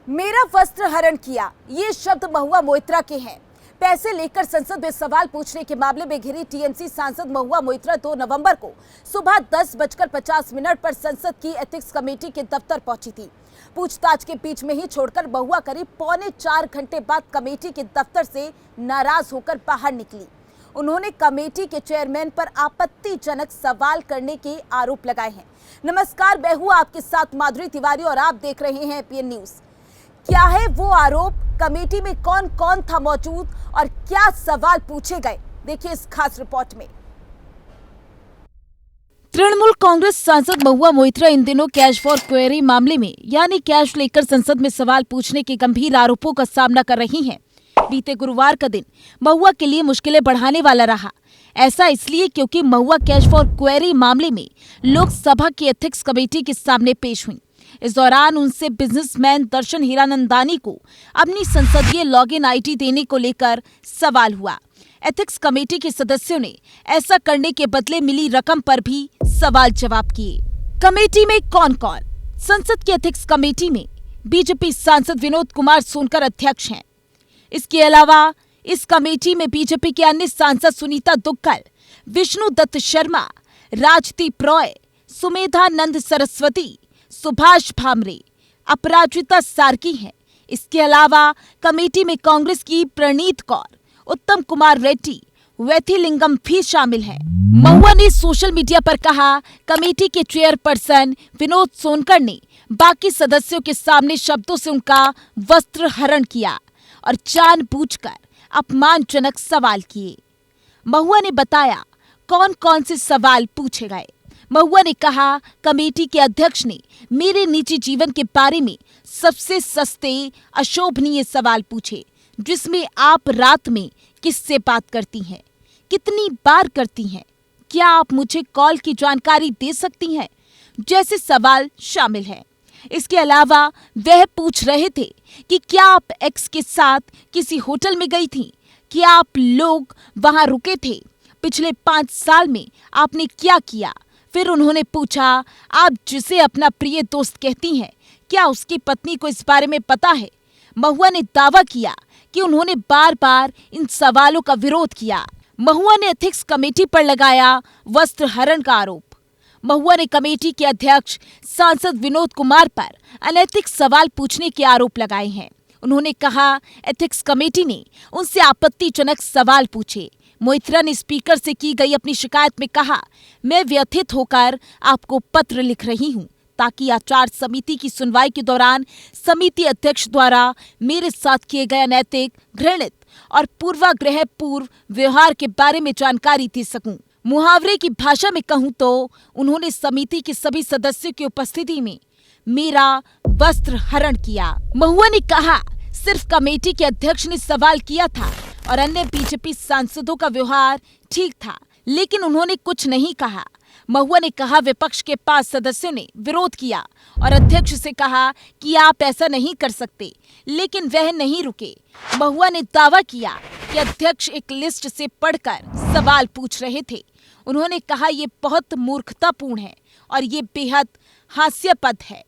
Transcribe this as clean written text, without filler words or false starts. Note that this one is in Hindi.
मेरा वस्त्र हरण किया, ये शब्द महुआ मोइत्रा के हैं। पैसे लेकर संसद में सवाल पूछने के मामले में घिरी टीएमसी सांसद महुआ मोइत्रा 2 नवंबर को सुबह 10:50 पर संसद की एथिक्स कमेटी के दफ्तर पहुंची थी। पूछताछ के बीच में ही छोड़कर महुआ करीब 3.25 घंटे बाद कमेटी के दफ्तर से नाराज होकर बाहर निकली। उन्होंने कमेटी के चेयरमैन पर आपत्तिजनक सवाल करने के आरोप लगाए हैं। नमस्कार, मैं हूं आपके साथ माधुरी तिवारी और आप देख रहे हैं एपीएन न्यूज। क्या है वो आरोप, कमेटी में कौन कौन था मौजूद और क्या सवाल पूछे गए, देखिए इस खास रिपोर्ट में। तृणमूल कांग्रेस सांसद महुआ मोइत्रा इन दिनों कैश फॉर क्वेरी मामले में यानी कैश लेकर संसद में सवाल पूछने के गंभीर आरोपों का सामना कर रही हैं। बीते गुरुवार का दिन महुआ के लिए मुश्किलें बढ़ाने वाला रहा। ऐसा इसलिए क्योंकि महुआ कैश फॉर क्वेरी मामले में लोकसभा की एथिक्स कमेटी के सामने पेश हुई। इस दौरान उनसे बिजनेसमैन दर्शन हीरानंदानी को अपनी संसदीय लॉगिन आईडी देने को लेकर सवाल हुआ। एथिक्स कमेटी के सदस्यों ने ऐसा करने के बदले मिली रकम पर भी सवाल जवाब किए। कमेटी में कौन कौन? संसद की एथिक्स कमेटी में बीजेपी सांसद विनोद कुमार सोनकर अध्यक्ष हैं। इसके अलावा इस कमेटी में बीजेपी के अन्य सांसद सुनीता दुग्गल, विष्णु दत्त शर्मा, राजदीप रॉय, सुमेधा नंद सरस्वती, सुभाष भामरे, अपराजिता सार्की हैं। इसके अलावा कमेटी में कांग्रेस की प्रणीत कौर, उत्तम कुमार रेड्डी, वैथिलिंगम भी शामिल हैं। महुआ ने सोशल मीडिया पर कहा, कमेटी के चेयरपर्सन विनोद सोनकर ने बाकी सदस्यों के सामने शब्दों से उनका वस्त्र हरण किया और जानबूझकर अपमानजनक सवाल किए। महुआ ने बताया कौन कौन से सवाल पूछे गए। महुआ ने कहा, कमेटी के अध्यक्ष ने मेरे निजी जीवन के बारे में सबसे सस्ते अशोभनीय सवाल पूछे, जिसमें आप रात में किससे बात करती हैं, कितनी बार करती हैं, क्या आप मुझे कॉल की जानकारी दे सकती हैं, जैसे सवाल शामिल हैं। इसके अलावा वह पूछ रहे थे कि क्या आप एक्स के साथ किसी होटल में गई थी, क्या आप लोग वहां रुके थे, पिछले 5 साल में आपने क्या किया। फिर उन्होंने पूछा, आप जिसे अपना प्रिय दोस्त कहती हैं, क्या उसकी पत्नी को इस बारे में पता है। महुआ ने दावा किया कि उन्होंने बार बार इन सवालों का विरोध किया। महुआ ने एथिक्स कमेटी पर लगाया वस्त्र हरण का आरोप। महुआ ने कमेटी के अध्यक्ष सांसद विनोद कुमार पर अनैतिक सवाल पूछने के आरोप लगाए हैं। उन्होंने कहा, एथिक्स कमेटी ने उनसे आपत्तिजनक सवाल पूछे। मोइत्रा ने स्पीकर से की गई अपनी शिकायत में कहा, मैं व्यथित होकर आपको पत्र लिख रही हूं ताकि आचार समिति की सुनवाई के दौरान समिति अध्यक्ष द्वारा मेरे साथ किए गए अनैतिक, घृणित और पूर्वाग्रह पूर्व व्यवहार के बारे में जानकारी दे सकूं। मुहावरे की भाषा में कहूं तो उन्होंने समिति के सभी सदस्यों की उपस्थिति में मेरा वस्त्र हरण किया। महुआ ने कहा, सिर्फ कमेटी के अध्यक्ष ने सवाल किया था और अन्य बीजेपी सांसदों का व्यवहार ठीक था, लेकिन उन्होंने कुछ नहीं कहा। महुआ ने कहा, विपक्ष के 5 सदस्यों ने विरोध किया और अध्यक्ष से कहा कि आप ऐसा नहीं कर सकते, लेकिन वह नहीं रुके। महुआ ने दावा किया कि अध्यक्ष एक लिस्ट से पढ़कर सवाल पूछ रहे थे। उन्होंने कहा, ये बहुत मूर्खतापूर्ण है और ये बेहद हास्यास्पद है।